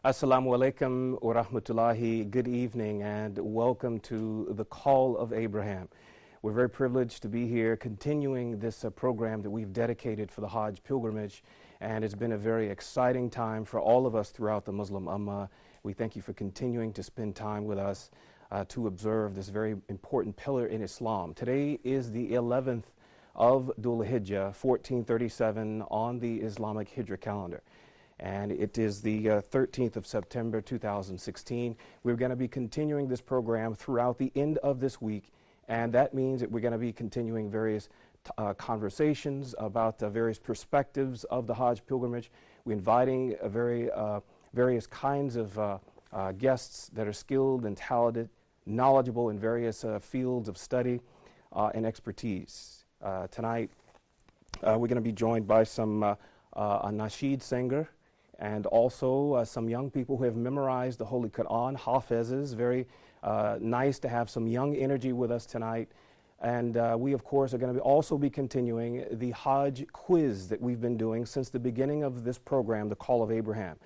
Assalamu alaikum wa rahmatullahi. Good evening and welcome to the Call of Abraham. We're very privileged to be here continuing this program that we've dedicated for the Hajj pilgrimage, and it's been a very exciting time for all of us throughout the Muslim Ummah. We thank you for continuing to spend time with us to observe this very important pillar in Islam. Today is the 11th of Dhul Hijjah, 1437 on the Islamic Hijrah calendar. And it is the 13th of September 2016. We're going to be continuing this program throughout the end of this week, and that means that we're going to be continuing various conversations about various perspectives of the Hajj pilgrimage. We're inviting various kinds of guests that are skilled and talented, knowledgeable in various fields of study and expertise. Tonight, we're going to be joined by a nasheed singer, and also some young people who have memorized the Holy Quran, Hafizes. Very nice to have some young energy with us tonight. And we, of course, are going to also be continuing the Hajj quiz that we've been doing since the beginning of this program, the Call of Abraham.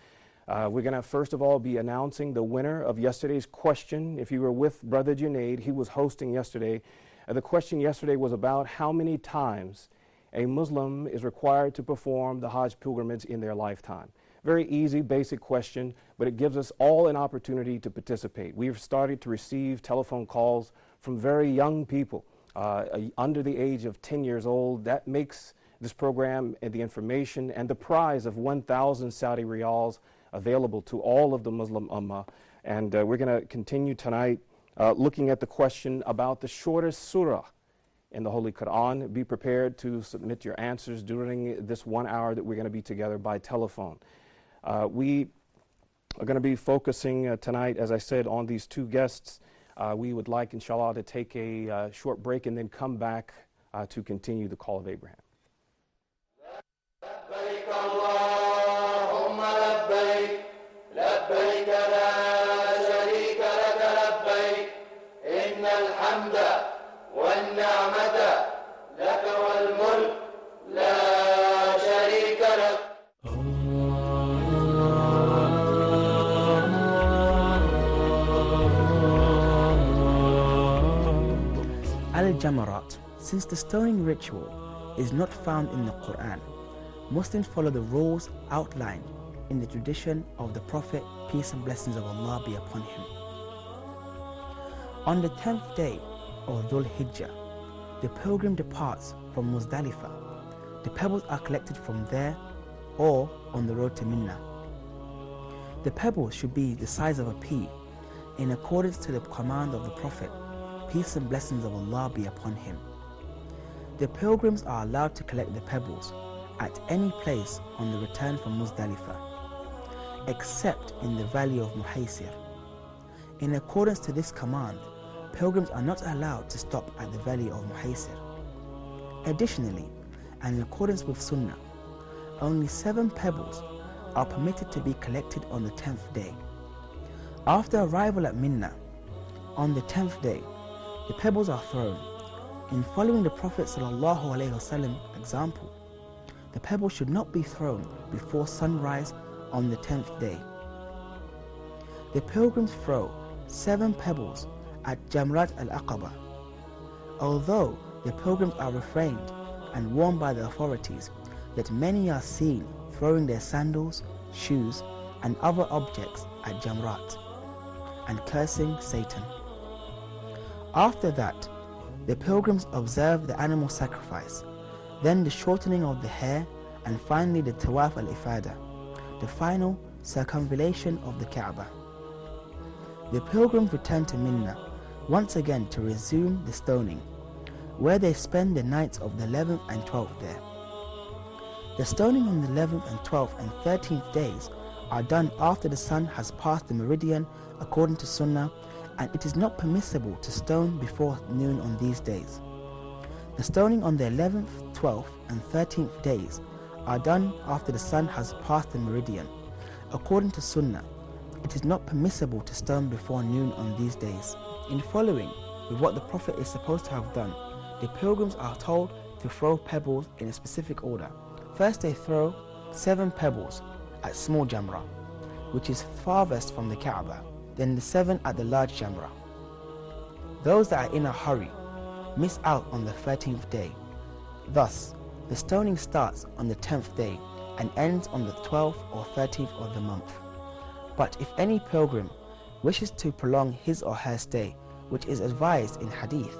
We're going to, first of all, be announcing the winner of yesterday's question. If you were with Brother Junaid, he was hosting yesterday. The question yesterday was about how many times a Muslim is required to perform the Hajj pilgrimage in their lifetime. Very easy, basic question, but it gives us all an opportunity to participate. We've started to receive telephone calls from very young people under the age of 10 years old. That makes this program and the information and the prize of 1,000 Saudi riyals available to all of the Muslim Ummah. And we're going to continue tonight looking at the question about the shortest surah in the Holy Quran. Be prepared to submit your answers during this 1 hour that we're going to be together by telephone. We are going to be focusing tonight, as I said, on these two guests. We would like, inshallah, to take a short break and then come back to continue the Call of Abraham. Al-Jamarat. Since the stoning ritual is not found in the Quran, Muslims follow the rules outlined in the tradition of the Prophet, peace and blessings of Allah be upon him. On the 10th day of Dhul Hijjah, the pilgrim departs from Muzdalifah. The pebbles are collected from there or on the road to Mina. The pebbles should be the size of a pea, in accordance to the command of the Prophet, peace and blessings of Allah be upon him. The pilgrims are allowed to collect the pebbles at any place on the return from Muzdalifah, except in the valley of Muhaysir. In accordance to this command, pilgrims are not allowed to stop at the valley of Muhaysir. Additionally, and in accordance with Sunnah, only 7 pebbles are permitted to be collected on the 10th day. After arrival at Mina, on the 10th day, the pebbles are thrown. In following the Prophet ﷺ example, the pebbles should not be thrown before sunrise on the 10th day. The pilgrims throw 7 pebbles at Jamrat al-Aqaba. Although the pilgrims are refrained and warned by the authorities that many are seen throwing their sandals, shoes and other objects at Jamrat and cursing Satan. After that, the pilgrims observe the animal sacrifice, then the shortening of the hair, and finally the Tawaf al-Ifada, the final circumambulation of the Kaaba. The pilgrims return to Mina once again to resume the stoning, where they spend the nights of the 11th and 12th there. The stoning on the 11th and 12th and 13th days are done after the sun has passed the meridian according to Sunnah, and it is not permissible to stone before noon on these days. The stoning on the 11th, 12th and 13th days are done after the sun has passed the meridian. According to Sunnah, it is not permissible to stone before noon on these days. In following with what the Prophet is supposed to have done, the pilgrims are told to throw pebbles in a specific order. First they throw 7 pebbles at small jamrah, which is farthest from the Kaaba, then the 7 at the large Jamrah. Those that are in a hurry miss out on the 13th day. Thus, the stoning starts on the 10th day and ends on the 12th or 13th of the month. But if any pilgrim wishes to prolong his or her stay, which is advised in hadith,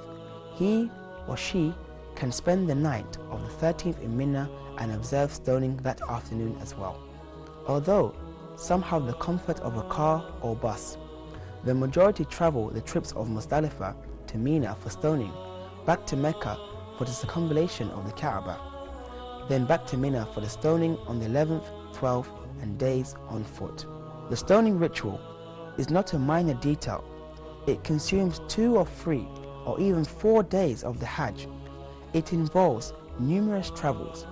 he or she can spend the night of the 13th in Mina and observe stoning that afternoon as well. Although some have the comfort of a car or bus, the majority travel the trips of Muzdalifah to Mina for stoning, back to Mecca for the circumambulation of the Kaaba, then back to Mina for the stoning on the 11th, 12th and days on foot. The stoning ritual is not a minor detail. It consumes 2 or 3 or even 4 days of the Hajj. It involves numerous travels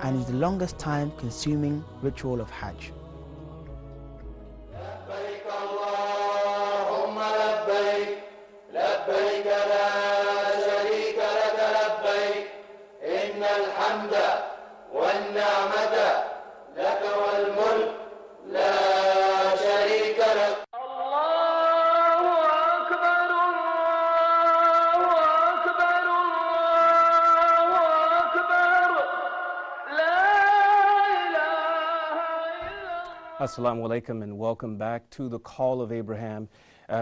and is the longest time consuming ritual of Hajj. لبيك اللهم لبيك لبيك لا شريك لك لبيك إن الحمد والنعمة لك والملك لا شريك لك الله أكبر الله أكبر الله أكبر لا إله إلا الله. Assalamu alaikum and welcome back to the Call of Abraham.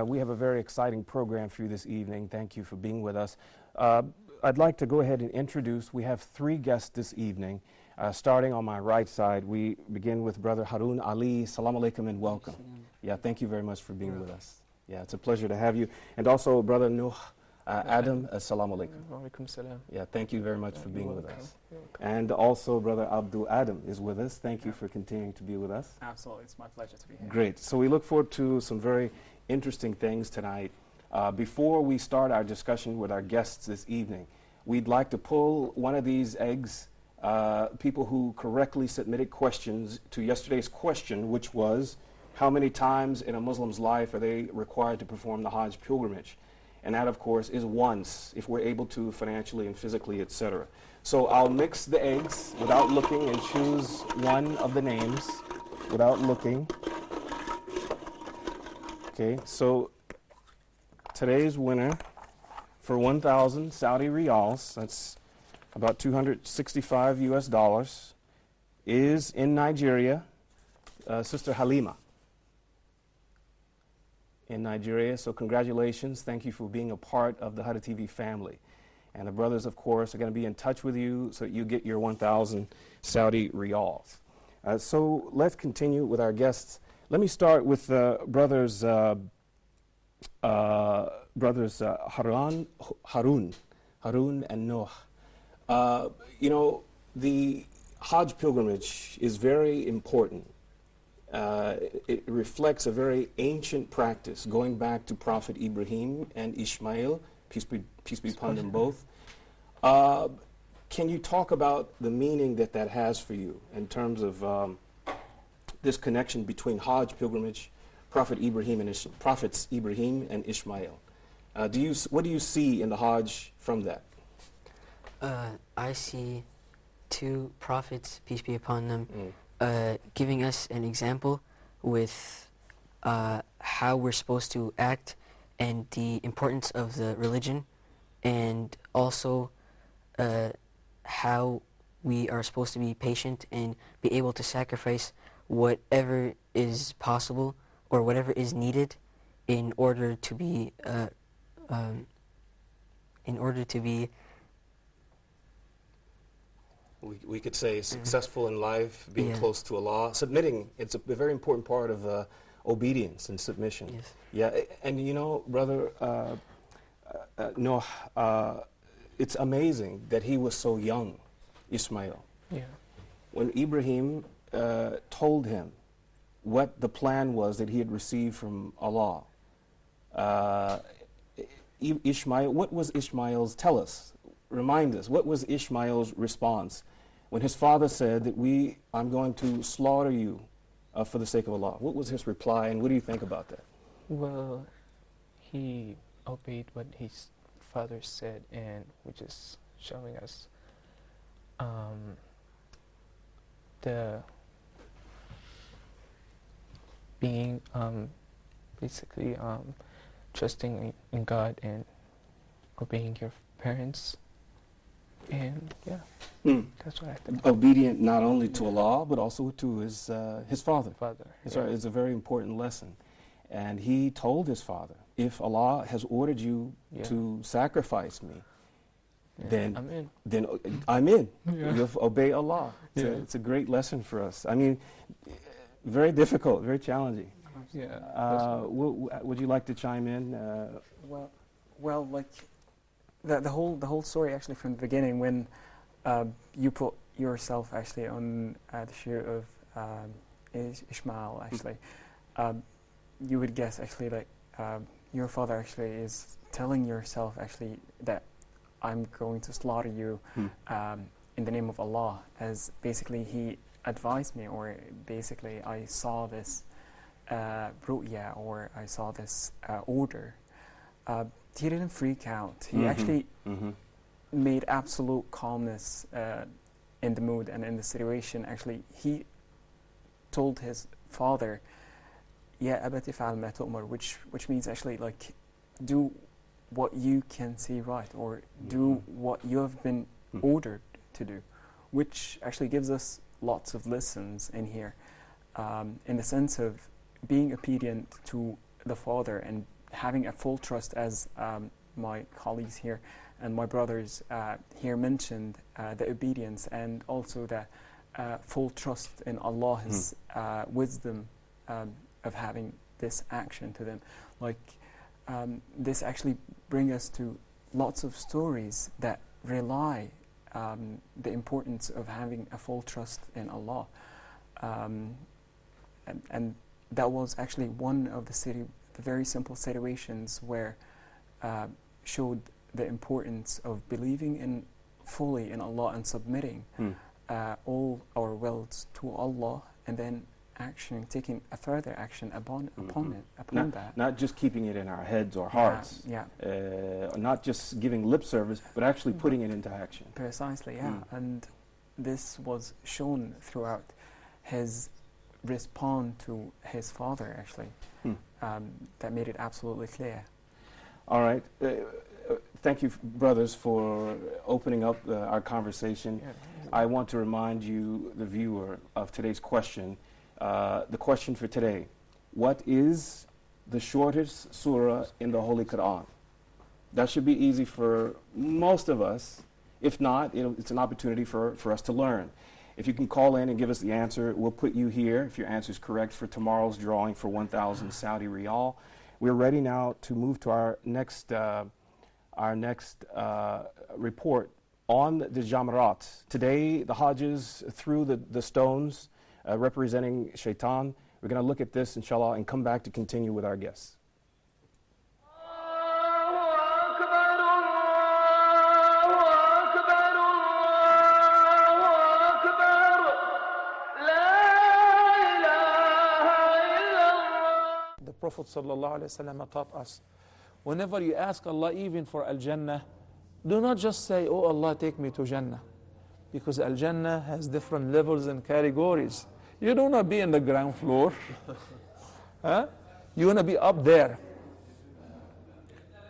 We have a very exciting program for you this evening. Thank you for being with us. I'd like to go ahead and introduce, we have 3 guests this evening. Starting on my right side, we begin with Brother Harun Ali. Assalamu alaikum and welcome. Yeah, thank you very much for being with us. Yeah, it's a pleasure to have you. And also Brother Nuh Adam. Assalamu alaikum. Walaikum salam. Yeah, thank you very much for being with welcome. us. You're welcome. And also Brother Abdul Adam is with us. Thank you for continuing to be with us. Absolutely, it's my pleasure to be here. Great. So we look forward to some very interesting things tonight. Before we start our discussion with our guests this evening, we'd like to pull one of these eggs. People who correctly submitted questions to yesterday's question, which was, how many times in a Muslim's life are they required to perform the Hajj pilgrimage? And that, of course, is once, if we're able to financially and physically, etc. So I'll mix the eggs without looking and choose one of the names without looking. Okay, so today's winner for 1,000 Saudi riyals, that's about 265 US dollars, is in Nigeria, Sister Halima in Nigeria. So congratulations. Thank you for being a part of the Huda TV family. And the brothers, of course, are going to be in touch with you so that you get your 1,000 Saudi riyals. So let's continue with our guests. Let me start with brothers Harun and Noah. You know, the Hajj pilgrimage is very important. It reflects a very ancient practice going back to Prophet Ibrahim and Ishmael, peace be upon them both. Can you talk about the meaning that that has for you in terms of this connection between Hajj pilgrimage, Prophets Ibrahim and Ishmael? What do you see in the Hajj from that? I see 2 prophets, peace be upon them, giving us an example with how we're supposed to act and the importance of the religion, and also how we are supposed to be patient and be able to sacrifice whatever is possible or whatever is needed in order to be we could say successful in life, being close to Allah, submitting. It's a very important part of obedience and submission. Yes. Yeah, and you know, Brother Noah, it's amazing that he was so young, Ishmael. Yeah. When Ibrahim told him what the plan was that he had received from Allah, Ishmael, what was Ishmael's, tell us, remind us, what was Ishmael's response when his father said that I'm going to slaughter you for the sake of Allah? What was his reply, and what do you think about that? Well, he obeyed what his father said, and which is showing us being basically trusting in God and obeying your parents. And yeah, that's what I think. Obedient not only to Allah, but also to his father. Father. It's, Yeah. it's a very important lesson. And he told his father, if Allah has ordered you Yeah. to sacrifice me, Yeah, I'm in. then I'm in. Yeah. You'll obey Allah. Yeah. It's a great lesson for us. I mean, very difficult, very challenging. Yeah. Would you like to chime in? Well, like the whole story actually from the beginning, when you put yourself actually on the shoe of Ishmael, actually, you would guess actually like your father actually is telling yourself actually that I'm going to slaughter you in the name of Allah, as basically he advised me, or basically I saw this ru'ya, or I saw this order. He didn't freak out. He actually made absolute calmness in the mood and in the situation. Actually, he told his father, "Ya abati fa'al ma tu'mar," which means actually like, do what you can see right, or do what you have been ordered to do, which actually gives us lots of lessons in here, in the sense of being obedient to the father and having a full trust, as my colleagues here and my brothers here mentioned, the obedience, and also the full trust in Allah's wisdom of having this action to them. Like this actually brings us to lots of stories that rely the importance of having a full trust in Allah, and that was actually one of the very simple situations where showed the importance of believing in fully in Allah and submitting all our wills to Allah, and then taking a further action upon that. Not just keeping it in our heads or hearts, not just giving lip service, but actually putting it into action. Precisely, yeah. And this was shown throughout his response to his father, actually. That made it absolutely clear. All right. Thank you, brothers, for opening up our conversation. Yeah. I want to remind you, the viewer, of today's question. The question for today: what is the shortest surah in the Holy Quran? That should be easy for most of us. If not, it's an opportunity for us to learn. If you can call in and give us the answer, we'll put you here, if your answer is correct, for tomorrow's drawing for 1,000 Saudi Riyal. We're ready now to move to our next report on the Jamarat. Today, the Hajjs threw the stones representing Shaitan. We're going to look at this, inshallah, and come back to continue with our guests. The Prophet ﷺ taught us, whenever you ask Allah even for Al-Jannah, do not just say, "Oh Allah, take me to Jannah," because Al-Jannah has different levels and categories. You don't want to be in the ground floor. Huh? You want to be up there.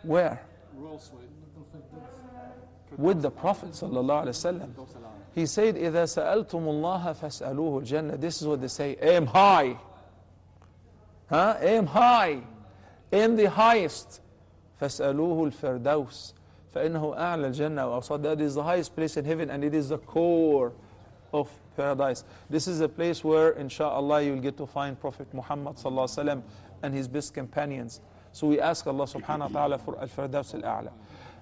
Where? With the Prophet ﷺ. He said, إِذَا سَأَلْتُمُ اللَّهَ فَاسْأَلُوهُ الْجَنَّةِ. This is what they say, aim high. Huh? Aim high. Aim the highest. فَاسْأَلُوهُ الْفِرْدَوْسِ فَإِنَّهُ أَعْلَى الْجَنَّةِ وَأَوْسَطُهَا. That is the highest place in heaven, and it is the core of paradise. This is a place where, inshallah, you will get to find Prophet Muhammad ﷺ and his best companions. So we ask Allah subhanahu wa ta'ala for Al-Firdaus Al-A'la.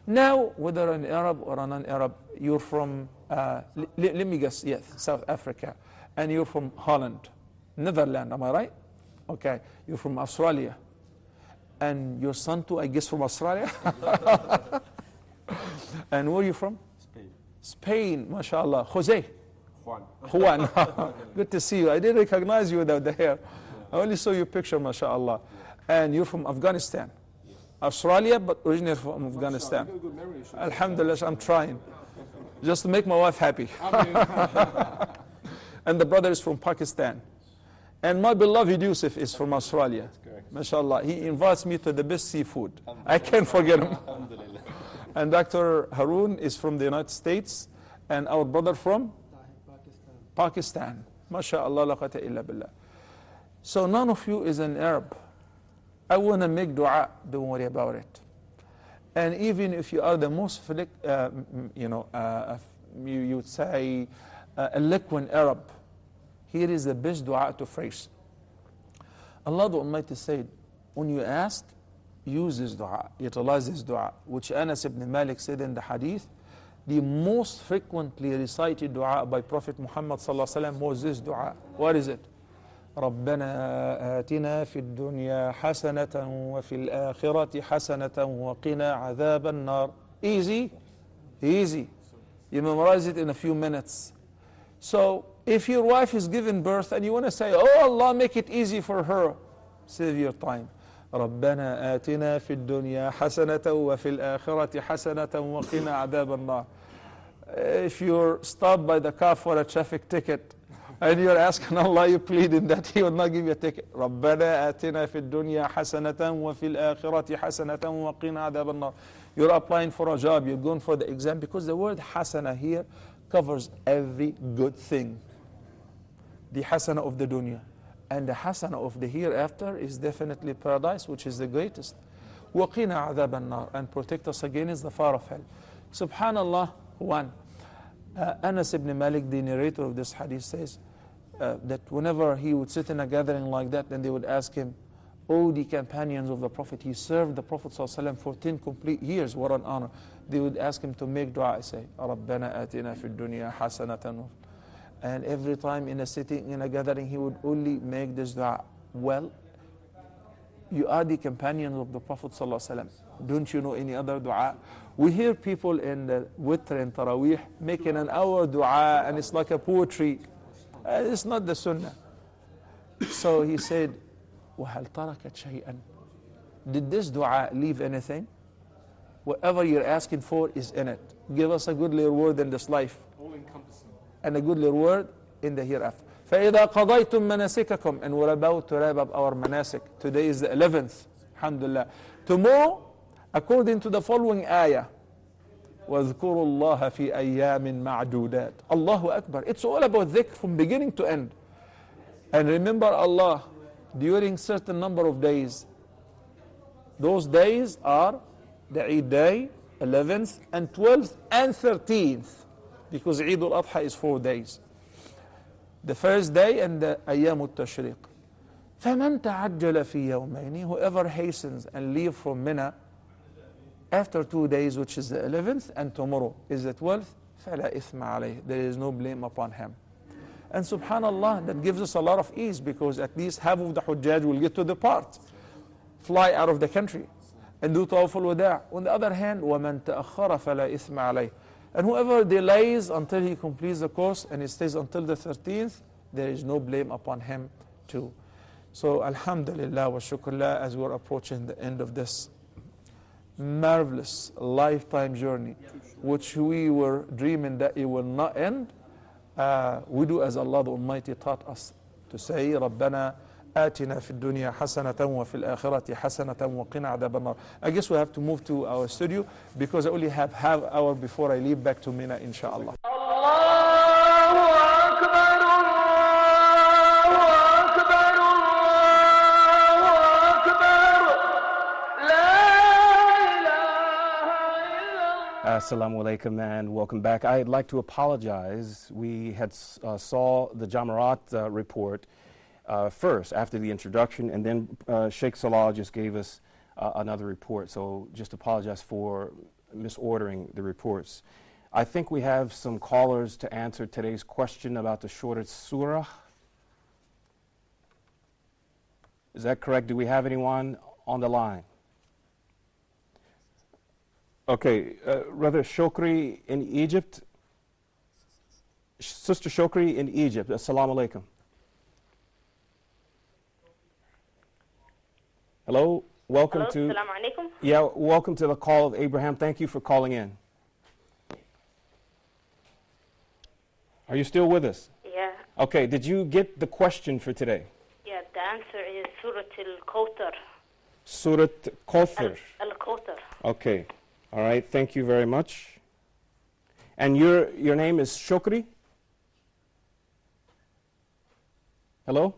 Now, whether an Arab or a non-Arab, you're from, let me guess, yes, South Africa, and you're from Holland, Netherlands, am I right? Okay, you're from Australia, and your son too, I guess, from Australia? And where are you from? Spain. Spain, mashallah. Jose? Juan. Good to see you. I didn't recognize you without the hair. I only saw your picture, mashallah. And you're from Afghanistan. Australia, but originally from Afghanistan. Alhamdulillah, I'm trying. Just to make my wife happy. And the brother is from Pakistan. And my beloved Yusuf is from Australia. MashaAllah. He invites me to the best seafood. I can't forget him. And Dr. Haroon is from the United States. And our brother from? Pakistan. MashaAllah, la quwwata illa billah. So none of you is an Arab. I want to make dua, don't worry about it. And even if you are the most, you would say, eloquent Arab, here is the best dua to phrase. Allah the Almighty said, when you ask, use this dua, utilize this dua, which Anas ibn Malik said in the hadith, the most frequently recited dua by Prophet Muhammad was this dua. What is it? ربنا آتنا في الدنيا حسنة وفي الآخرة حسنة وقنا عذاب النار. Easy, easy. You memorize it in a few minutes. So if your wife is giving birth and you want to say, oh Allah, make it easy for her, save your time. ربنا آتنا في الدنيا حسنة وفي الآخرة حسنة وقنا عذاب النار. If you're stopped by the car for a traffic ticket, and you're asking Allah, you pleading that He will not give you a ticket. رَبَّنَا آتِنَا فِي الدُّنْيَا حَسَنَةً وَفِي الْآخِرَةِ حَسَنَةً وَقِنَا عَذَابَ النَّارِ. You're applying for a job, you're going for the exam, because the word hasana here covers every good thing. The hasana of the dunya. And the hasana of the hereafter is definitely paradise, which is the greatest. وَقِنَا عَذَابَ النَّارِ. And protect us against the fire of hell. Subhanallah, one. Anas ibn Malik, the narrator of this hadith, says that whenever he would sit in a gathering like that, then they would ask him, oh, the companions of the Prophet, he served the Prophet ﷺ for 10 complete years, what an honor. They would ask him to make dua, I say, رَبَّنَا آتِنَا فِي الدُّنْيَا حَسَنَةً. And every time in a sitting, in a gathering, he would only make this dua. Well, you are the companions of the Prophet ﷺ. Don't you know any other dua? We hear people in the Witr and Taraweeh making an hour dua, and it's like a poetry. It's not the sunnah. So he said, وَهَلْ تَرَكَتْ شَيْئًا. Did this dua leave anything? Whatever you're asking for is in it. Give us a goodly reward in this life. All-encompassing. And a goodly reward in the hereafter. فَإِذَا قَضَيْتُم مَنَاسِكَكُمْ. And we're about to wrap up our manasik. Today is the 11th. Alhamdulillah. Tomorrow, according to the following ayah, وَاذْكُرُوا اللَّهَ فِي أَيَّامٍ مَعْدُودَاتٍ. Allahu Akbar. It's all about dhikr from beginning to end. And remember Allah during certain number of days. Those days are the Eid day, 11th and 12th and 13th. Because Eid al-Adha is 4 days. The first day and the Ayyam al-Tashriq. فَمَنْ تَعَجَّلَ فِي يَوْمَيْنِ. Whoever hastens and leave from Mina after 2 days, which is the 11th, and tomorrow is the 12th, فَلَا إِثْمَ عَلَيْهِ. There is no blame upon him. And subhanallah, that gives us a lot of ease, because at least half of the Hujjaj will get to depart, fly out of the country, and do Tawaf al-Wada'. On the other hand, وَمَنْ تَأَخَّرَ فَلَا إِثْمَ عَلَيْهِ. And whoever delays until he completes the course and he stays until the 13th, there is no blame upon him too. So alhamdulillah wa shukrullah, as we're approaching the end of this marvelous lifetime journey, which we were dreaming that it will not end, we do as Allah the Almighty taught us to say, رَبَّنَا آتِنَا فِي الدُّنْيَا حَسَنَةً وَفِي الْآخِرَةِ حَسَنَةً وَقِنَا عَذَابَ النَّارِ. I guess we have to move to our studio, because I only have half hour before I leave back to Mina, inshallah. Assalamu alaikum and welcome back. I'd like to apologize. We had saw the Jamarat report first after the introduction, and then Sheikh Salah just gave us another report. So just apologize for misordering the reports. I think we have some callers to answer today's question about the shortest surah. Is that correct? Do we have anyone on the line? Okay, Brother Shokri in Egypt. Sister Shokri in Egypt. Assalamu alaikum. Hello, welcome to. Assalamu alaikum. Yeah, welcome to the Call of Abraham. Thank you for calling in. Are you still with us? Yeah. Okay, did you get the question for today? answer is Surah Al-Kawthar. Surat Kawthar. Al-Kawthar. Okay. All right. Thank you very much. And your name is Shukri? Hello?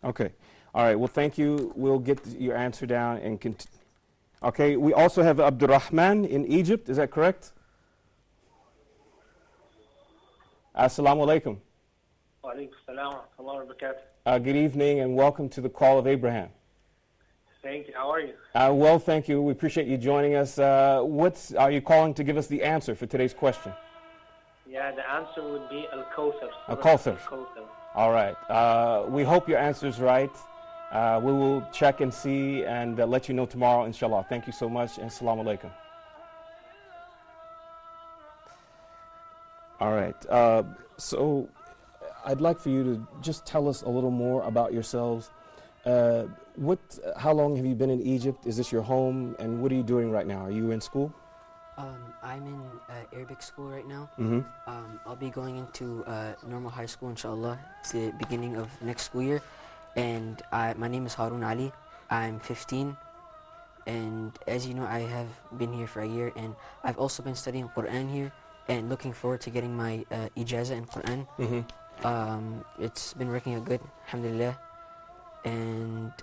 Okay. All right. Well, thank you. We'll get your answer down and continue. Okay. We also have Abdurrahman in Egypt. Is that correct? Assalamu alaikum. Wa alaikum salam wa rahmatullahi wa barakatuh. Good evening and welcome to the Call of Abraham. Thank you. How are you? Well, thank you. We appreciate you joining us. Are you calling to give us the answer for today's question? Yeah, the answer would be Al-Kawthar. Al-Kawthar. All right. We hope your answer is right. We will check and see and let you know tomorrow, inshallah. Thank you so much, and assalamu alaikum. All right. So I'd like for you to just tell us a little more about yourselves. How long have you been in Egypt? Is this your home? And what are you doing right now? Are you in school? I'm in Arabic school right now. Mm-hmm. I'll be going into normal high school, inshallah. It's the beginning of next school year. And my name is Harun Ali. I'm 15. And as you know, I have been here for a year. And I've also been studying Quran here and looking forward to getting my ijazah in Quran. Mm-hmm. It's been working out good, alhamdulillah. And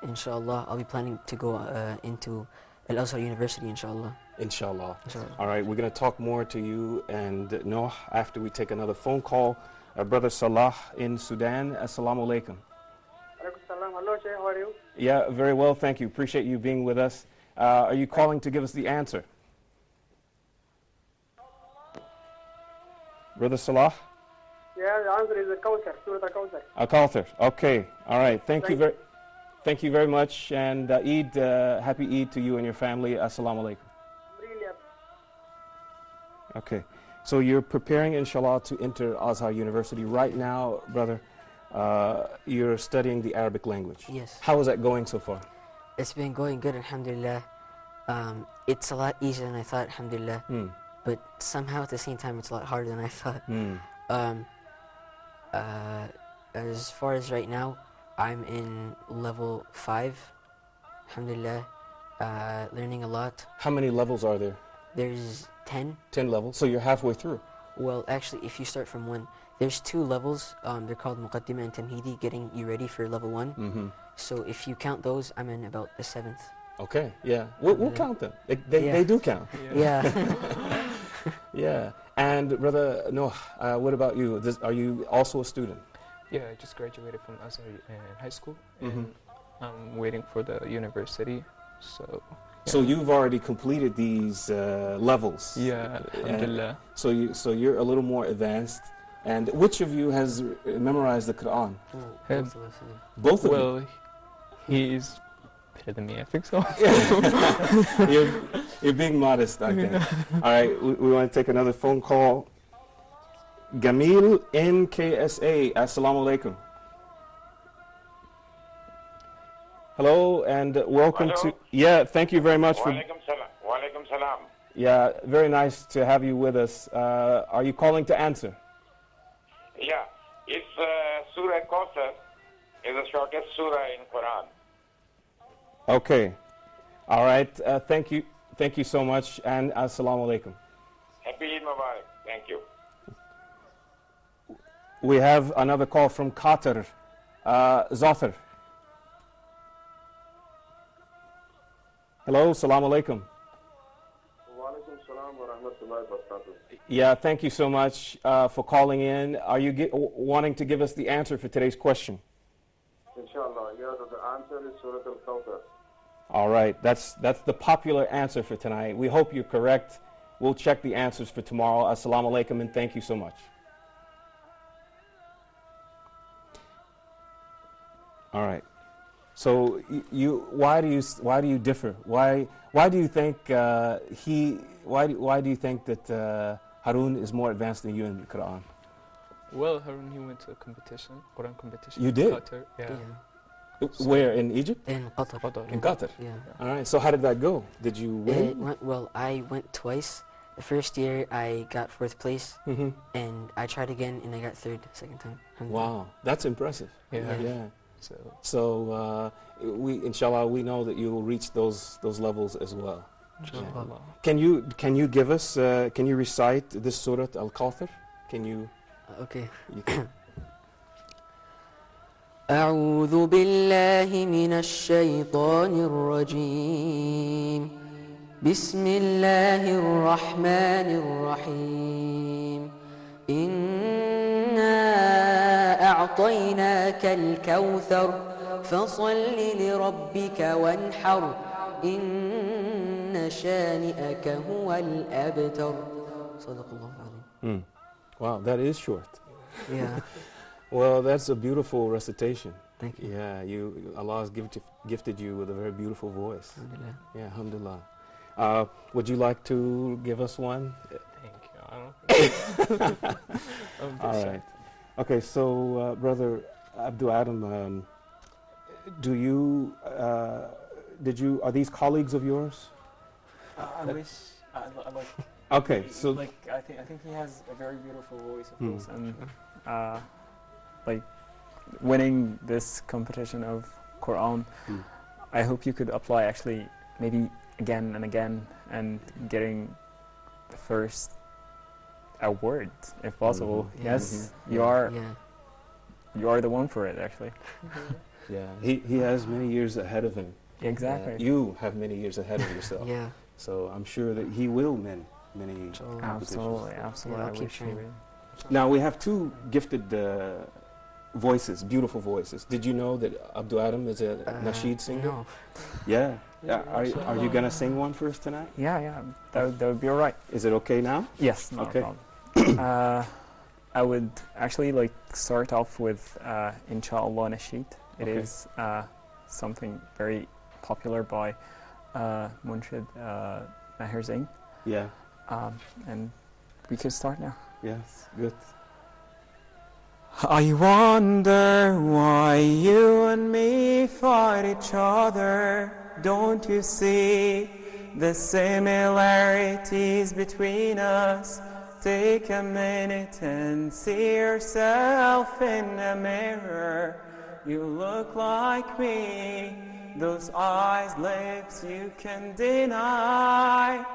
inshallah, I'll be planning to go into Al-Azhar University, inshallah. Inshallah. Inshallah. All right, we're going to talk more to you and Noah after we take another phone call. Our brother Salah in Sudan. Assalamu alaikum. Alaikum salam. Hello, Jay. How are you? Yeah, very well, thank you. Appreciate you being with us. Are you calling to give us the answer? Brother Salah? Yeah, the answer is Al-Kawthar, Surah Al-Kawthar. Al-Kawthar. Okay. All right. Thank you very much. And Eid, happy Eid to you and your family. Assalamu alaikum. Brilliant. Okay. So you're preparing, inshallah, to enter Azhar University right now, brother. You're studying the Arabic language. Yes. How is that going so far? It's been going good, alhamdulillah. It's a lot easier than I thought, alhamdulillah. But somehow at the same time, it's a lot harder than I thought. As far as right now, I'm in level 5, alhamdulillah, learning a lot. How many levels are there? There's 10. 10 levels. So you're halfway through. Well, actually, if you start from 1, there's 2 levels. They're called Muqaddimah and Tamhidi, getting you ready for level 1. Mm-hmm. So if you count those, I'm in about the 7th. Okay, yeah. We'll count them. They do count. Yeah. Yeah. And brother Noah, what about you? Are you also a student? Yeah, I just graduated from Azhar high school, and I'm waiting for the university. So. Yeah. So you've already completed these levels. Yeah, alhamdulillah. So you're a little more advanced. And which of you has memorized the Quran? Both of you. Well, he's better than me, I think so. You're being modest, I think. All right, we want to take another phone call. Gamil NKSA, assalamu alaikum. Hello and welcome to. Yeah, thank you very much for. Walaikum salam. Walaikum salam. Yeah, very nice to have you with us. Are you calling to answer? Yeah, it's Surah Kawthar is the shortest surah in Quran. Okay, all right. Thank you so much, and assalamu alaikum. Happy Eid Mubarak. Thank you. We have another call from Qatar. Zafar. Hello, assalamu alaikum. Yeah, thank you so much for calling in. Are you wanting to give us the answer for today's question? Inshallah, yeah, the answer is Surah Al-Kawthar. All right, that's the popular answer for tonight. We hope you're correct. We'll check the answers for tomorrow. Assalamu alaikum, and thank you so much. All right. So why do you differ? Why do you think why do you think that Harun is more advanced than you in the Quran? Well, Harun, he went to a competition, Quran competition. You did? Qatar, yeah. Where, in Egypt? In Qatar. In Qatar? Yeah. All right, so how did that go? Did you win? Well, I went twice, The first year I got 4th place, Mm-hmm. and I tried again and I got 3rd second time. Alhamdulillah. Wow, that's impressive. Yeah. Yeah. So So inshallah, we know that you will reach those levels as well. inshallah. Can you give us? Can you recite this Surah Al-Kawthar? Can you? Okay. You can. أعوذ بالله من الشيطان الرجيم بسم الله الرحمن الرحيم إنا أعطيناك الكوثر فصل لربك وانحر إن شانئك هو الأبتر صدق الله العظيم. Wow, that is short. Yeah. Well, that's a beautiful recitation. Thank you. Yeah, Allah has gifted you with a very beautiful voice. Alhamdulillah. Yeah, alhamdulillah. Would you like to give us one? Thank you. I don't All right. Okay, so Brother Abdul Adam, are these colleagues of yours? I wish I like. Okay, so Like I think he has a very beautiful voice, of course, and like winning this competition of Quran, I hope you could apply actually maybe again and again and getting the first award if possible. Yes, you are the one for it actually. yeah, he has many years ahead of him. Exactly. You have many years ahead of yourself. Yeah. So I'm sure that he will win many Absolutely, competitions. absolutely. Yeah, I'll I keep wish he trying. would. Now we have two gifted voices, beautiful voices. Did you know that Abdul Adam is a nasheed singer? No. Yeah. Are you gonna sing one for us tonight? Yeah, that would be all right. Is it okay now? Yes, no Okay. problem. I would actually like start off with Insha'Allah Nasheed. It Okay. is something very popular by Munshid Maher Zain. Yeah. And we can start now. Yes. Good. I wonder why you and me fight each other. Don't you see the similarities between us? Take a minute and see yourself in the mirror. You look like me, those eyes, lips you can deny.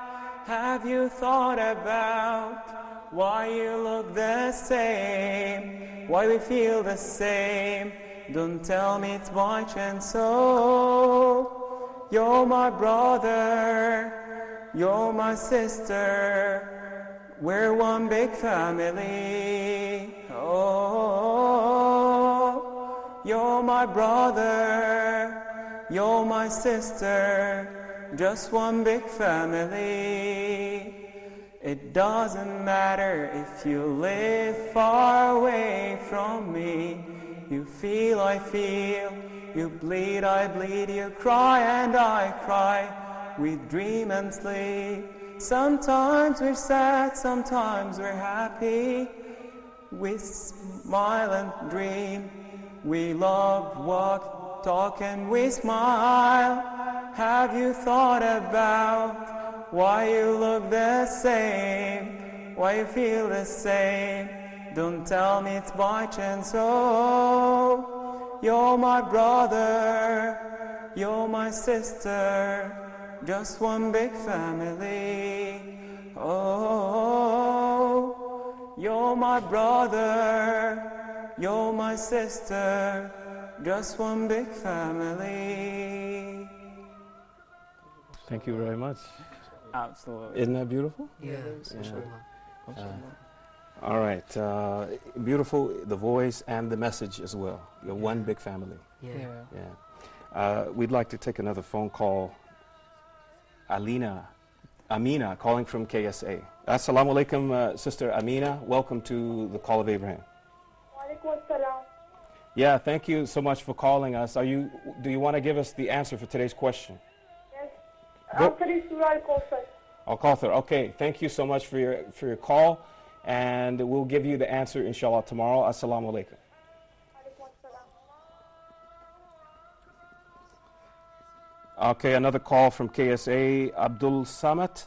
Have you thought about why you look the same? Why we feel the same? Don't tell me it's by chance. So you're my brother, you're my sister, we're one big family. Oh, you're my brother, you're my sister, just one big family. It doesn't matter if you live far away from me. You feel, I feel, you bleed, I bleed, you cry and I cry. We dream and sleep. Sometimes we're sad, sometimes we're happy. We smile and dream. We love, walk, talk and we smile. Have you thought about why you look the same? Why you feel the same? Don't tell me it's by chance. Oh, you're my brother, you're my sister, just one big family. Oh, you're my brother, you're my sister, just one big family. Thank you very much. Absolutely. Isn't that beautiful? Yeah. All right. Beautiful, the voice and the message as well. You're one big family. Yeah. Yeah. We'd like to take another phone call. Amina, calling from KSA. Assalamu alaikum, Sister Amina. Welcome to the Call of Abraham. Walaikum assalam. Yeah, thank you so much for calling us. Do you want to give us the answer for today's question? Yes. Go. Answer is Surah Al-Kawthar. Al-Kawthar. Okay, thank you so much for your call, and we'll give you the answer inshallah tomorrow. Assalamu alaikum. Walaikum assalam. Okay, another call from KSA. Abdul Samad.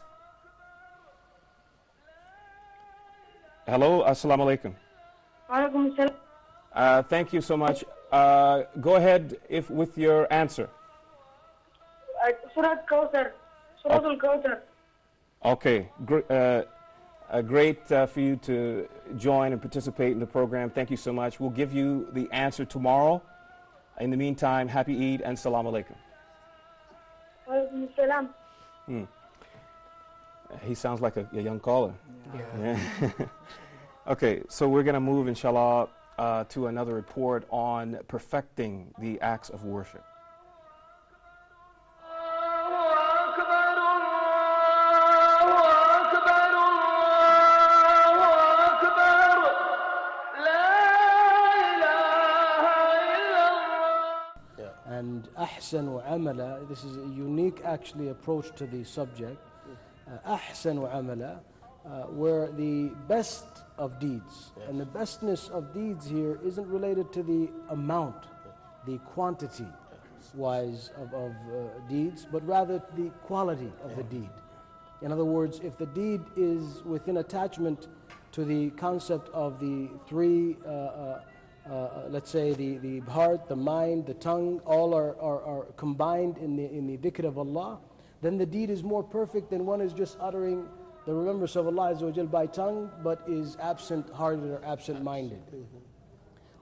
Hello, assalamu alaikum. Walaikum salam. Thank you so much. Go ahead if with your answer. Surah Kawthar. Surah Al-Kawthar. Okay, great for you to join and participate in the program. Thank you so much. We'll give you the answer tomorrow. In the meantime, happy Eid and salam alaikum. Walaikum salam. He sounds like a young caller. Yeah. Okay, so we're going to move, inshallah, to another report on perfecting the acts of worship. And ahsanu amala, this is a unique actually approach to the subject. Ahsanu amala, where the best of deeds, and the bestness of deeds here isn't related to the amount, the quantity wise of deeds, but rather the quality of the deed. In other words, if the deed is within attachment to the concept of the three let's say the heart, the mind, the tongue, all are combined in the dhikr of Allah, then the deed is more perfect than one is just uttering the remembrance of Allah Azza wa Jal by tongue, but is absent-hearted or absent-minded.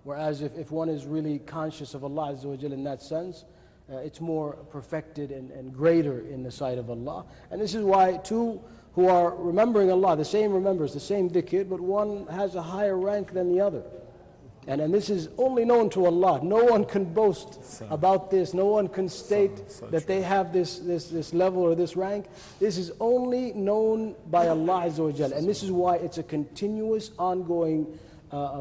Whereas if one is really conscious of Allah Azza wa Jal in that sense, it's more perfected and greater in the sight of Allah. And this is why two who are remembering Allah, the same remembers, the same dhikr, but one has a higher rank than the other. And this is only known to Allah. No one can boast about this. No one can state that they have this level or this rank. This is only known by Allah Azza wa Jal. And this is why it's a continuous, ongoing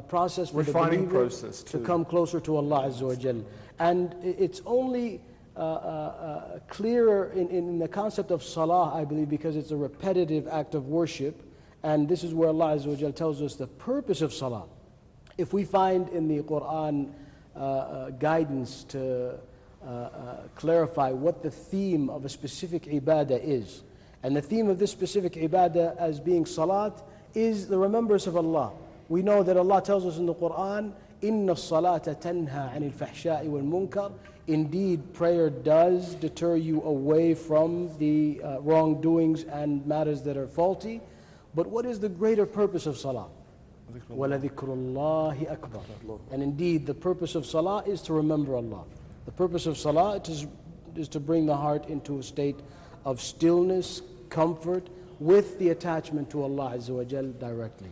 process for the believer to come closer to Allah Azza wa Jal. And it's only clearer in the concept of salah, I believe, because it's a repetitive act of worship. And this is where Allah Azza wa Jal tells us the purpose of salah. If we find in the Quran guidance to clarify what the theme of a specific ibadah is, and the theme of this specific ibadah as being salat is the remembrance of Allah. We know that Allah tells us in the Quran, إِنَّ الصَّلَاةَ تَنْهَى عَنِ الْفَحْشَاءِ وَالْمُنْكَرِ. Indeed, prayer does deter you away from the wrongdoings and matters that are faulty. But what is the greater purpose of salah? وَلَذِكْرُ اللَّهِ أَكْبَرُ. And indeed, the purpose of salah is to remember Allah. The purpose of salah is to bring the heart into a state of stillness, comfort, with the attachment to Allah Azza wa Jal directly.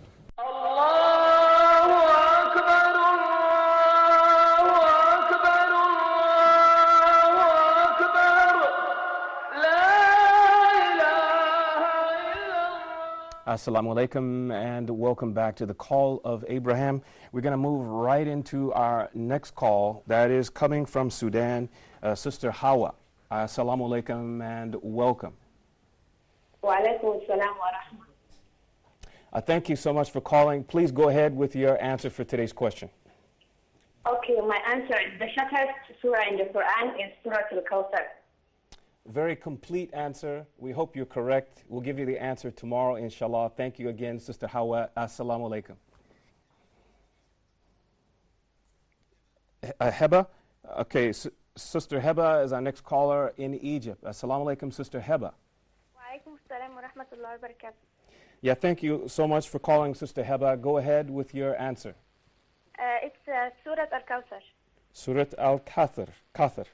Assalamu alaikum and welcome back to the Call of Abraham. We're going to move right into our next call that is coming from Sudan, Sister Hawa. Assalamu alaikum and welcome. Wa alaikum salam wa rahmah. Thank you so much for calling. Please go ahead with your answer for today's question. Okay, my answer is the shortest surah in the Quran is Surah Al-Kawthar. Very complete answer. We hope you're correct. We'll give you the answer tomorrow, inshallah. Thank you again, Sister Hawa. Assalamu alaikum. Heba? Okay, Sister Heba is our next caller in Egypt. Assalamu alaikum, Sister Heba. Wa alaikum salam wa rahmatullahi wa barakatuh. Yeah, thank you so much for calling, Sister Heba. Go ahead with your answer. It's Surah Al-Kawthar. Surah Al-Kawthar.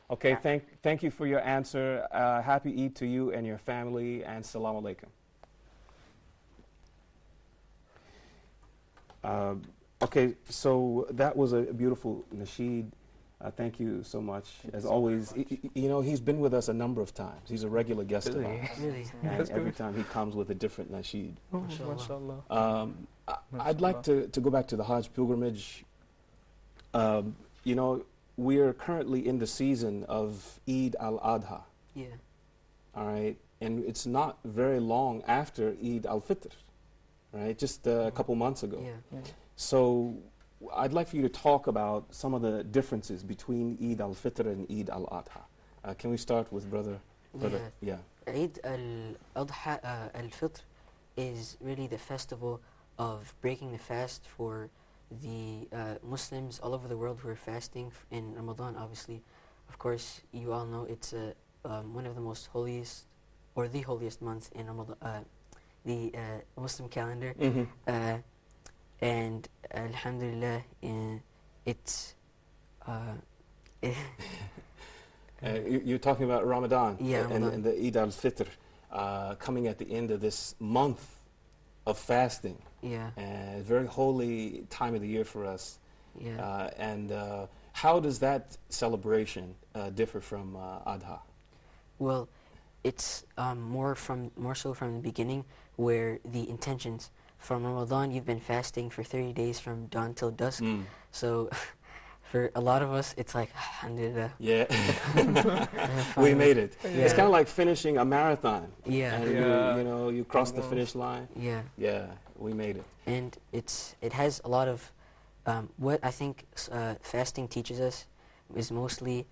Okay, thank you for your answer. Happy Eid to you and your family, and salam alaikum. Okay, so that was a beautiful nasheed. Thank you so much. As always, you know, he's been with us a number of times. He's a regular guest of ours. Really? And every time he comes with a different nasheed. Oh, mashallah. I'd like to go back to the Hajj pilgrimage. You know, we're currently in the season of Eid al-Adha. Yeah. All right, and it's not very long after Eid al-Fitr, right? Just a couple months ago. Yeah. So I'd like for you to talk about some of the differences between Eid al-Fitr and Eid al-Adha. Can we start with brother? Yeah. Eid al-Adha, al-Fitr is really the festival of breaking the fast for the Muslims all over the world who are fasting in Ramadan. Obviously, of course, you all know it's one of the most holiest, or the holiest month in Ramadan, the Muslim calendar. And Alhamdulillah, it's you're talking about Ramadan, Yeah, Ramadan. and the Eid al-Fitr coming at the end of this month of fasting. Yeah. And very holy time of the year for us. Yeah. And how does that celebration differ from Adha? Well, it's more so from the beginning, where the intentions from Ramadan, you've been fasting for 30 days from dawn till dusk. So for a lot of us, it's like, alhamdulillah. Yeah. We made it. Yeah. It's kind of like finishing a marathon. Yeah. And you cross the finish line. Yeah. Yeah, we made it. And it has a lot of what I think fasting teaches us is mostly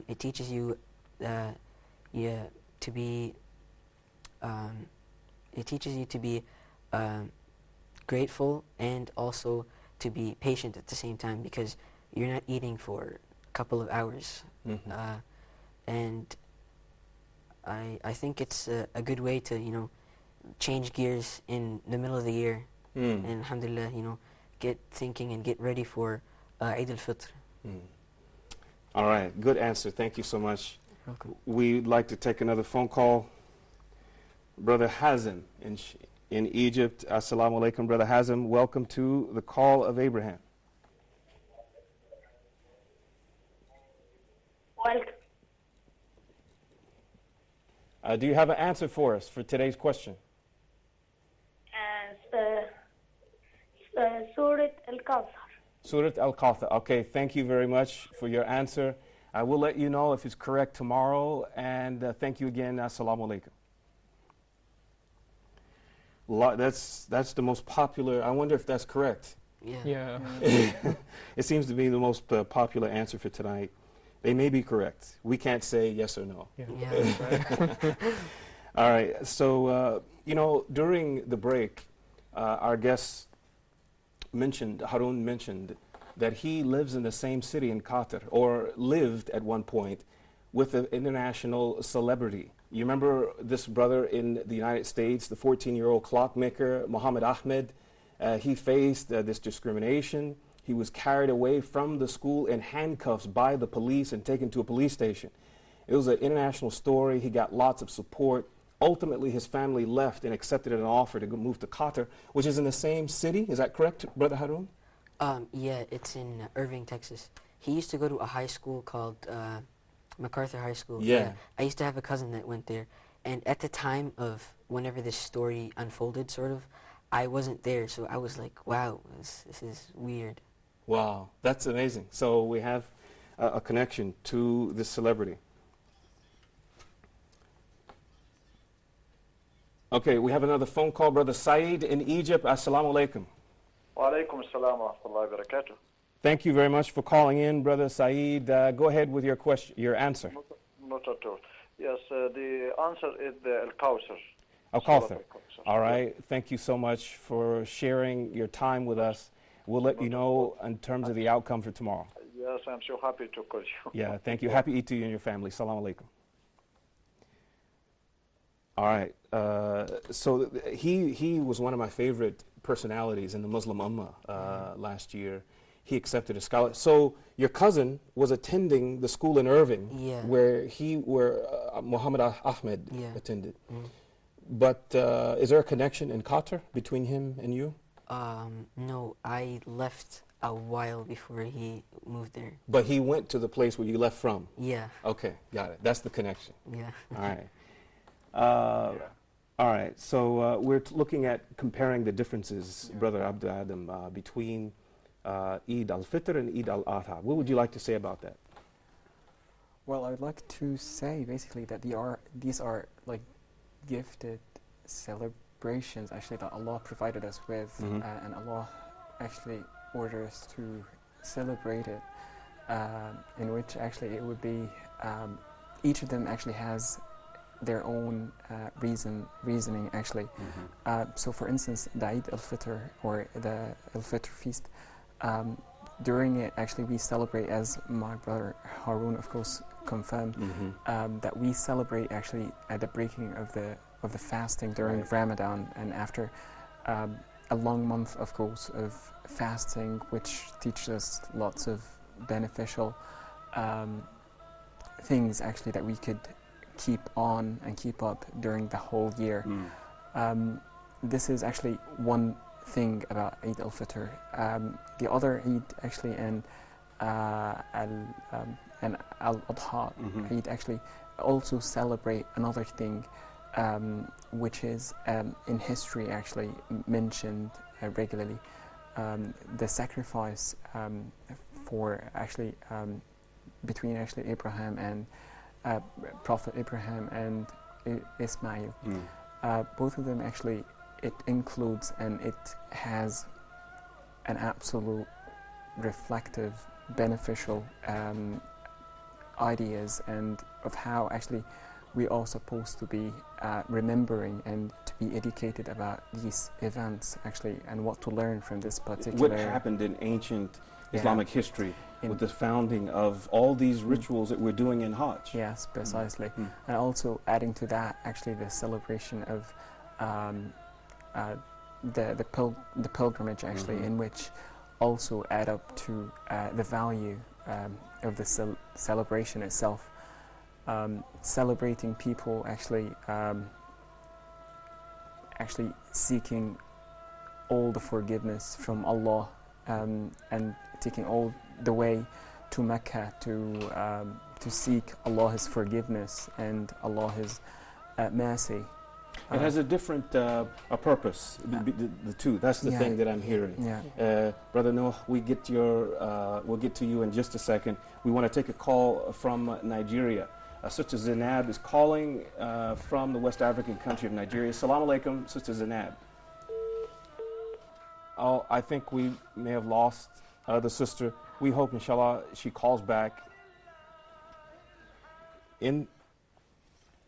it teaches you to be grateful, and also to be patient at the same time, because you're not eating for a couple of hours. And I think it's a good way to change gears in the middle of the year, and alhamdulillah, get thinking and get ready for Eid al-Fitr. All right, good answer. Thank you so much. Welcome. We'd like to take another phone call. Brother Hazem in Egypt. Assalamu alaikum, Brother Hazem. Welcome to the Call of Abraham. Welcome. Do you have an answer for us for today's question? Surah Al-Kawthar. Surah Al-Kawthar. Okay, thank you very much for your answer. I will let you know if it's correct tomorrow, and thank you again. Assalamu alaikum. That's the most popular. I wonder if that's correct. Yeah. It seems to be the most popular answer for tonight. They may be correct. We can't say yes or no. Yeah, that's right. All right. So, during the break, our guest Harun mentioned that he lives in the same city in Qatar, or lived at one point, with an international celebrity. You remember this brother in the United States, the 14-year-old clockmaker, Muhammad Ahmed? He faced this discrimination. He was carried away from the school in handcuffs by the police and taken to a police station. It was an international story. He got lots of support. Ultimately, his family left and accepted an offer to move to Qatar, which is in the same city. Is that correct, Brother Harun? Yeah, it's in Irving, Texas. He used to go to a high school called MacArthur High School. Yeah. I used to have a cousin that went there. And at the time of whenever this story unfolded, sort of, I wasn't there. So I was like, wow, this is weird. Wow, that's amazing. So we have a connection to this celebrity. Okay, we have another phone call. Brother Saeed in Egypt. Assalamu alaikum. Wa alaikum assalam wa rahmatullahi wa barakatuh. Thank you very much for calling in, Brother Saeed. Go ahead with your question, your answer. Not at all. Yes, the answer is the Al-Kawthar. Al-Kawthar. All right. Thank you so much for sharing your time with us. We'll let you know in terms of the outcome for tomorrow. Yes, I'm so happy to call you. Yeah, thank you. Happy Eid to you and your family. Assalamu alaikum. All right. So he was one of my favorite personalities in the Muslim Ummah last year. He accepted a scholarship. So your cousin was attending the school in Irving, where Muhammad Ahmed attended. But is there a connection in Qatar between him and you? No, I left a while before he moved there. But he went to the place where you left from? Yeah. Okay, got it. That's the connection. Yeah. All right. All right, so we're looking at comparing the differences, Brother Abdul Adam, between Eid al-Fitr and Eid al-Adha. What would you like to say about that? Well, I would like to say basically that these are like gifted celebrations actually that Allah provided us with, and Allah actually ordered us to celebrate it, in which actually it would be, each of them actually has their own reasoning actually. So for instance, the Eid al-Fitr or the al-Fitr feast, during it actually we celebrate, as my brother Harun of course confirmed, that we celebrate actually at the breaking of the fasting during Ramadan, and after a long month of course of fasting, which teaches us lots of beneficial things actually that we could keep on and keep up during the whole year. This is actually one thing about Eid al-Fitr. The other Eid actually and Al-Adha Eid actually also celebrate another thing, which is in history actually mentioned regularly, the sacrifice for actually between actually Abraham and Prophet Abraham and Ismail. Both of them actually, it includes and it has an absolute reflective, beneficial ideas and of how actually we are supposed to be remembering and to be educated about these events actually, and what to learn from this particular. What happened in ancient Islamic history with the founding of all these rituals that we're doing in Hajj. Yes, precisely. And also adding to that actually the celebration of the pilgrimage actually, in which also add up to the value of the celebration itself. Celebrating people actually seeking all the forgiveness from Allah, and taking all the way to Mecca to seek Allah's forgiveness and Allah's mercy. It has a different purpose, the two. That's the thing that I'm hearing. Brother Noah, we'll get to you in just a second. We want to take a call from Nigeria. Sister Zainab is calling from the West African country of Nigeria. Assalamu alaikum, Sister Zainab. Oh, I think we may have lost the sister. We hope, inshallah, she calls back. In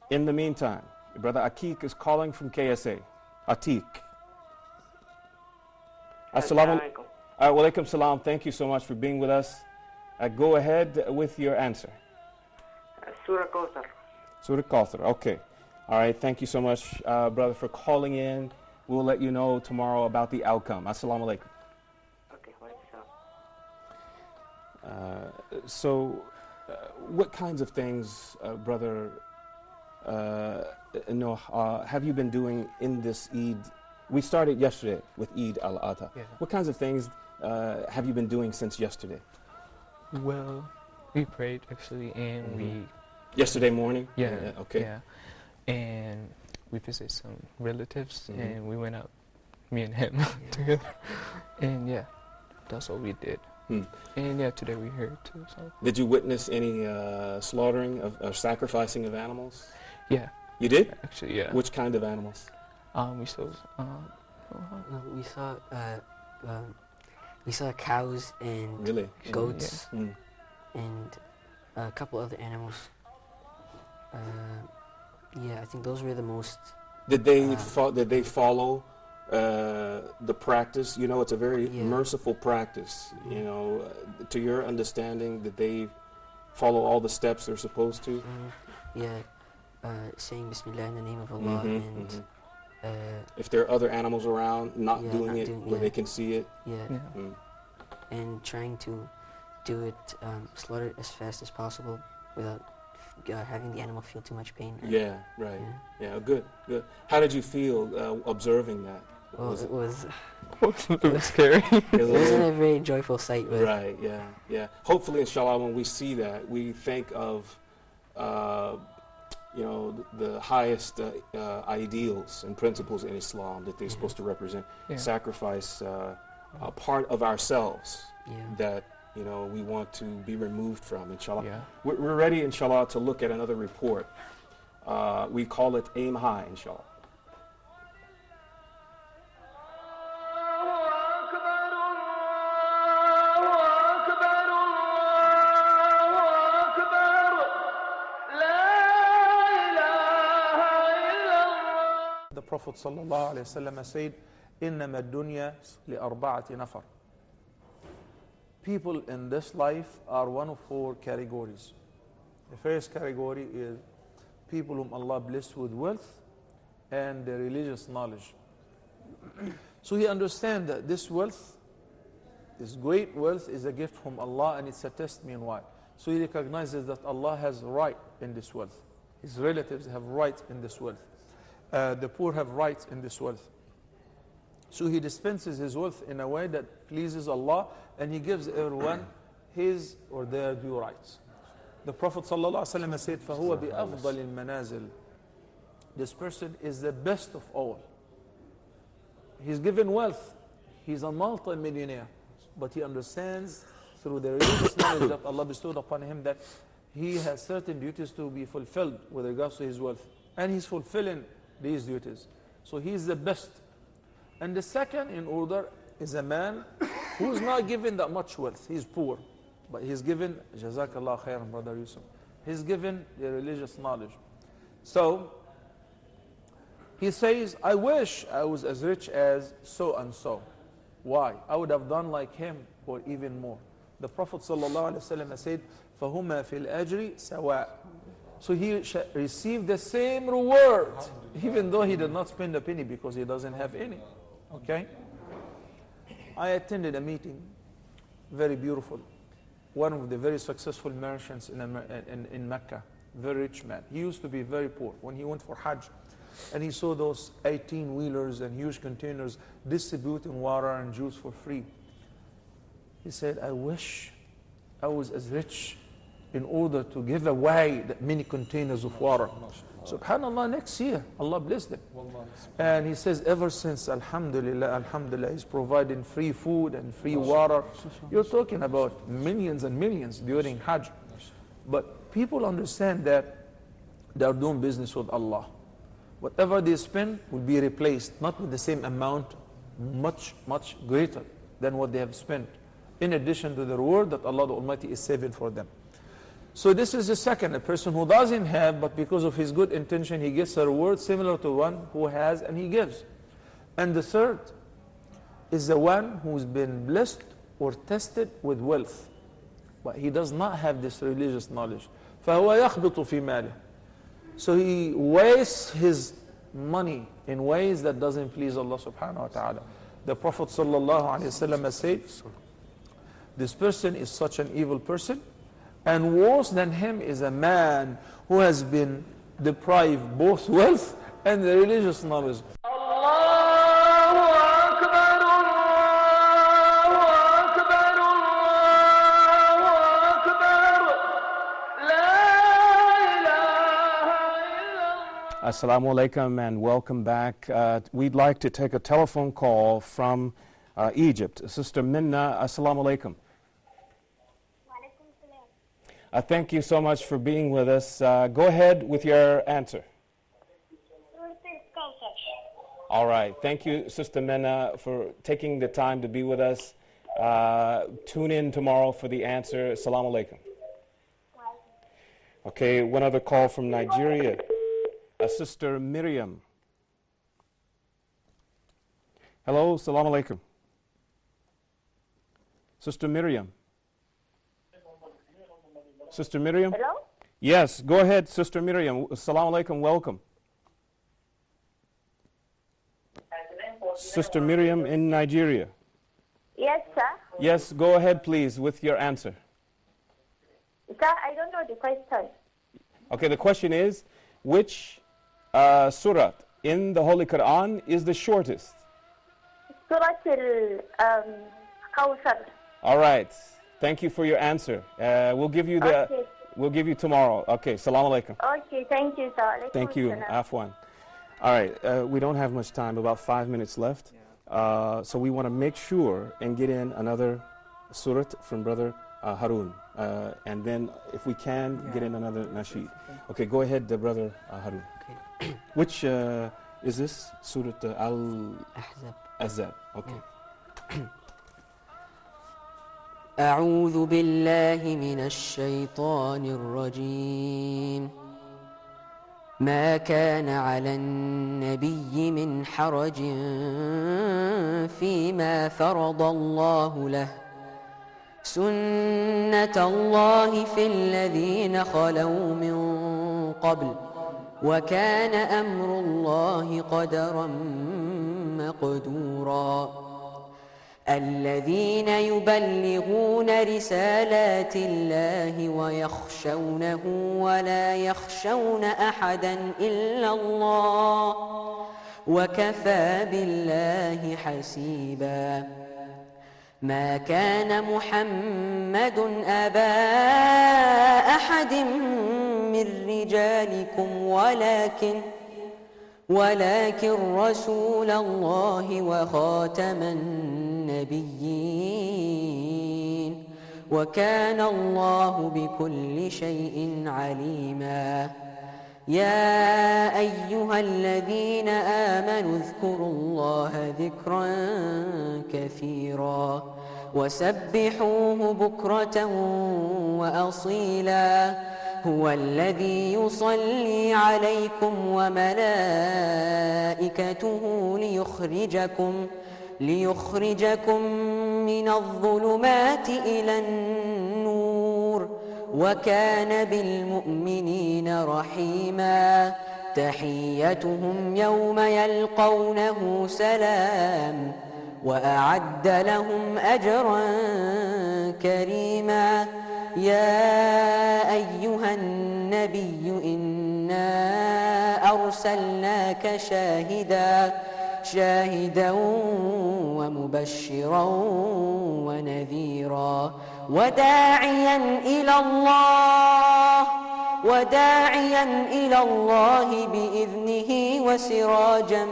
the meantime, Brother Atik is calling from KSA. Atik. Assalamu alaikum. Wa alaikum salam. Thank you so much for being with us. Go ahead with your answer. Surah Kauthar. Surah Kauthar. Okay. All right. Thank you so much, brother, for calling in. We'll let you know tomorrow about the outcome. Assalamu alaikum. Okay. So, what kinds of things, brother Noah, have you been doing in this Eid? We started yesterday with Eid al-Adha. Yeah. What kinds of things have you been doing since yesterday? Well, we prayed actually, and we... Yesterday morning? Yeah. Okay. Yeah. And we visited some relatives, and we went out, me and him, together. And yeah, that's what we did. And yeah, today we're here too. So. Did you witness any slaughtering of sacrificing of animals? Yeah. You did? Actually, yeah. Which kind of animals? We saw cows and goats and a couple other animals. I think those were the most. Did they follow the practice? You know, it's a very merciful practice. You know, to your understanding, did they follow all the steps they're supposed to? Saying Bismillah in the name of Allah, and if there are other animals around, not doing it where they can see it. And trying to do it, slaughter it as fast as possible without having the animal feel too much pain. Good. How did you feel observing that? Well, it was scary. It wasn't a very joyful sight. Right, yeah. Hopefully, inshallah, when we see that, we think of the highest ideals and principles in Islam that they're supposed to represent. Sacrifice a part of ourselves that we want to be removed from, inshallah. We're ready, inshallah, to look at another report. We call it Aim High, inshallah. Prophet sallallahu alaihi wasallam said, إِنَّمَا الدُّنْيَا لِأَرْبَعَةِ نَفَرٍ. People in this life are one of four categories. The first category is people whom Allah blessed with wealth and the religious knowledge. So he understands that this wealth, this great wealth, is a gift from Allah, and it's a test meanwhile. So he recognizes that Allah has right in this wealth. His relatives have right in this wealth. The poor have rights in this wealth. So he dispenses his wealth in a way that pleases Allah, and he gives everyone his or their due rights. The Prophet ﷺ said, فَهُوَ بِأَفْضَلِ الْمَنَازِلِ. This person is the best of all. He's given wealth. He's a multi-millionaire. But he understands through the religious knowledge that Allah bestowed upon him that he has certain duties to be fulfilled with regards to his wealth. And he's fulfilling these duties. So he's the best. And the second in order is a man who's not given that much wealth. He's poor. But he's given, Jazakallah khairan, Brother Yusuf. He's given the religious knowledge. So, he says, I wish I was as rich as so and so. Why? I would have done like him or even more. The Prophet ﷺ said, فَهُمَا فِي الْأَجْرِ سَوَاء. So he received the same reward, even though he did not spend a penny because he doesn't have any. Okay? I attended a meeting, very beautiful. One of the very successful merchants in Mecca, very rich man. He used to be very poor. When he went for Hajj, and he saw those 18-wheelers and huge containers distributing water and juice for free, he said, I wish I was as rich in order to give away that many containers of water. Subhanallah, next year, Allah blessed them. And he says, ever since, Alhamdulillah, he's providing free food and free water. You're talking about millions and millions during Hajj. But people understand that they're doing business with Allah. Whatever they spend will be replaced, not with the same amount, much, much greater than what they have spent, in addition to the reward that Allah the Almighty is saving for them. So this is the second, a person who doesn't have, but because of his good intention, he gets a reward similar to one who has and he gives. And the third is the one who's been blessed or tested with wealth, but he does not have this religious knowledge. فَهُوَ يَخْبِطُ فِي مَالِهِ. So he wastes his money in ways that doesn't please Allah subhanahu wa ta'ala. The Prophet sallallahu alayhi wa sallam said, this person is such an evil person, and worse than him is a man who has been deprived both wealth and the religious knowledge. Assalamu alaikum and welcome back. We'd like to take a telephone call from Egypt. Sister Minna, assalamu alaikum. Thank you so much for being with us. Go ahead with your answer. All right. Thank you, Sister Minna, for taking the time to be with us. Tune in tomorrow for the answer. Assalamu alaikum. Okay, one other call from Nigeria. Sister Miriam. Hello, assalamu alaikum. Sister Miriam. Sister Miriam? Hello? Yes, go ahead, Sister Miriam. Assalamu alaikum, welcome. Sister Miriam in Nigeria. Yes, sir. Yes, go ahead, please, with your answer. Sir, I don't know the question. Okay, the question is, which surah in the Holy Quran is the shortest? Surah al-Kawthar. All right. Thank you for your answer. We'll give you the. Okay. We'll give you tomorrow. Okay. Salam alaikum. Okay. Thank you, sir. Thank you. Afwan. All right. We don't have much time. About 5 minutes left. So we want to make sure and get in another surah from Brother Harun, and then if we can get in another nasheed. Okay. Go ahead, Brother Harun. Okay. Which is this surah Al-Ahzab? Okay. أعوذ بالله من الشيطان الرجيم ما كان على النبي من حرج فيما فرض الله له سنة الله في الذين خلوا من قبل وكان أمر الله قدرا مقدورا الذين يبلغون رسالات الله ويخشونه ولا يخشون أحدا إلا الله وكفى بالله حسيبا ما كان محمد أبا أحد من رجالكم ولكن رسول الله وخاتم النبيين وكان الله بكل شيء عليما يا أيها الذين آمنوا اذكروا الله ذكرا كثيرا وسبحوه بكرة وأصيلا هو الذي يصلي عليكم وملائكته ليخرجكم من الظلمات إلى النور وكان بالمؤمنين رحيما تحيتهم يوم يلقونه سلام وأعد لهم أجرا كريما يا أيها النبي إنا أرسلناك شاهدا ومبشرا ونذيرا وداعيا إلى الله بإذنه وسراجا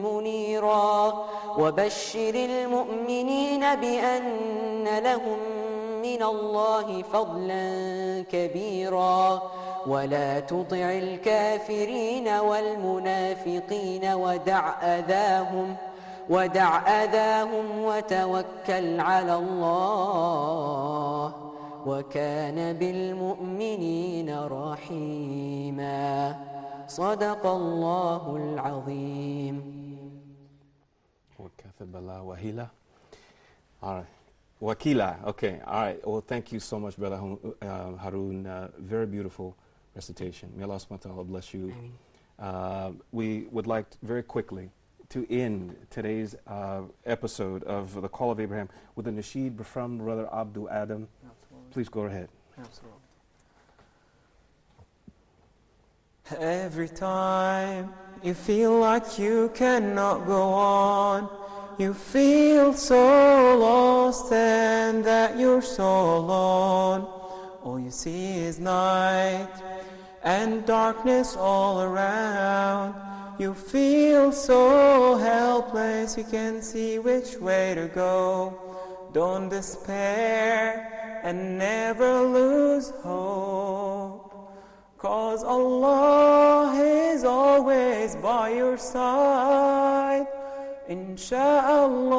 منيرا وبشر المؤمنين بأن لهم من الله فضلا كبيرا ولا تطع الكافرين والمنافقين ودع أذاهم وتوكل على الله وكان بالمؤمنين رحيما صدق الله العظيم. All right. Wakila. Okay. All right. Well, thank you so much, Brother Harun. Very beautiful recitation. May Allah subhanahu wa ta'ala bless you. We would like very quickly to end today's episode of The Call of Abraham with a nasheed from Brother Abdul Adam. Absolutely. Please go ahead. Absolutely. Every time you feel like you cannot go on, you feel so lost and that you're so alone. All you see is night and darkness all around. You feel so helpless, you can't see which way to go. Don't despair and never lose hope, 'cause Allah is always by your side. Insha'Allah,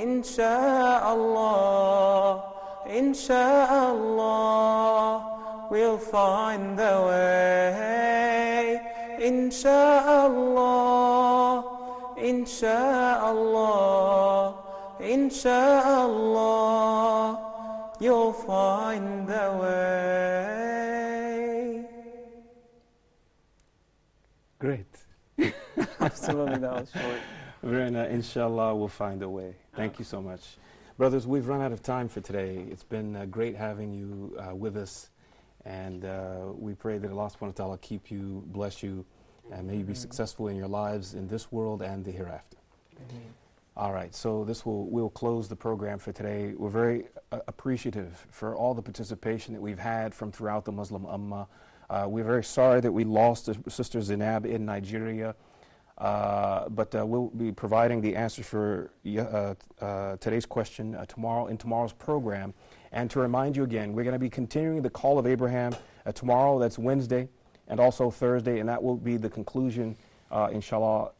Insha'Allah, Insha'Allah, we'll find the way. Insha'Allah, Insha'Allah, Insha'Allah, you'll find the way. Great. Absolutely, that was short. Very nice. Inshallah, we'll find a way. Thank you so much. Brothers, we've run out of time for today. It's been great having you with us. And we pray that Allah subhanahu wa ta'ala keep you, bless you, and may you be successful in your lives in this world and the hereafter. All right, so we'll close the program for today. We're very appreciative for all the participation that we've had from throughout the Muslim Ummah. We're very sorry that we lost Sister Zainab in Nigeria, but we'll be providing the answers for today's question tomorrow in tomorrow's program. And to remind you again, we're going to be continuing the Call of Abraham tomorrow, that's Wednesday, and also Thursday, and that will be the conclusion, inshallah,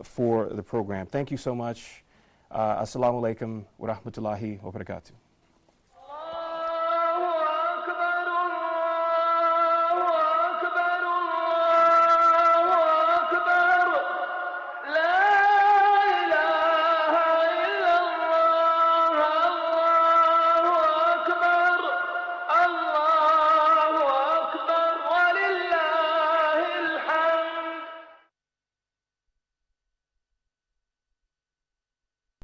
for the program. Thank you so much. Assalamu alaikum wa rahmatullahi wa barakatuh.